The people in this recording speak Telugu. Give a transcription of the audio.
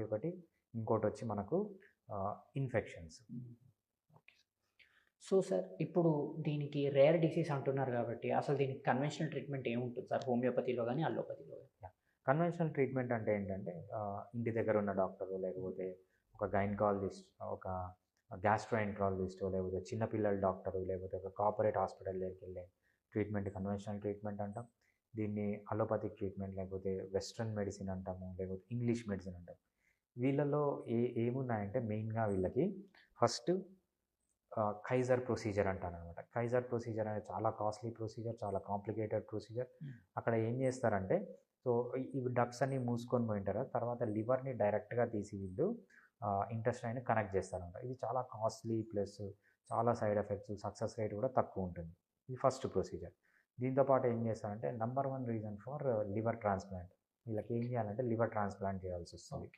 ఒకటి, ఇంకోటి వచ్చి మనకు ఇన్ఫెక్షన్స్. ఓకే. సో సార్ ఇప్పుడు దీనికి రేర్ డిసీజ్ అంటున్నారు కాబట్టి అసలు దీనికి కన్వెన్షనల్ ట్రీట్మెంట్ ఏముంటుంది సార్ హోమియోపతిలో కానీ అల్లోపతిలో కానీ? కన్వెన్షనల్ ట్రీట్మెంట్ అంటే ఏంటంటే ఇంటి దగ్గర ఉన్న డాక్టరు, లేకపోతే ఒక గైనకాలజిస్ట్, ఒక గ్యాస్ట్రోఎంట్రాలజిస్టో, లేకపోతే చిన్నపిల్లల డాక్టరు, లేకపోతే ఒక కార్పొరేట్ హాస్పిటల్ దగ్గరికి వెళ్ళే ట్రీట్మెంట్ కన్వెన్షనల్ ట్రీట్మెంట్ అంటాం. దీన్ని అలోపతిక్ ట్రీట్మెంట్, లేకపోతే వెస్ట్రన్ మెడిసిన్ అంటాము, లేకపోతే ఇంగ్లీష్ మెడిసిన్ అంటాం. వీళ్ళలో ఏమున్నాయంటే మెయిన్గా వీళ్ళకి ఫస్ట్ కైజర్ ప్రొసీజర్ అంటారనమాట. కైజర్ ప్రొసీజర్ అనేది చాలా కాస్ట్లీ ప్రొసీజర్, చాలా కాంప్లికేటెడ్ ప్రొసీజర్. అక్కడ ఏం చేస్తారంటే ఇవి డక్ట్స్ అన్నీ మూసుకొని పోయింటారు, తర్వాత లివర్ని డైరెక్ట్గా తీసి వీళ్ళు ఇంటెస్టైన్ కనెక్ట్ చేస్తారనమాట. ఇది చాలా కాస్ట్లీ ప్లస్ చాలా సైడ్ ఎఫెక్ట్స్, సక్సెస్ రేట్ కూడా తక్కువ ఉంటుంది. ఇది ఫస్ట్ ప్రొసీజర్. దీంతోపాటు ఏం చేస్తారంటే number 1 reason for liver transplant. వీళ్ళకి ఏం చేయాలంటే లివర్ ట్రాన్స్ప్లాంట్ చేయాల్సి వస్తుంది.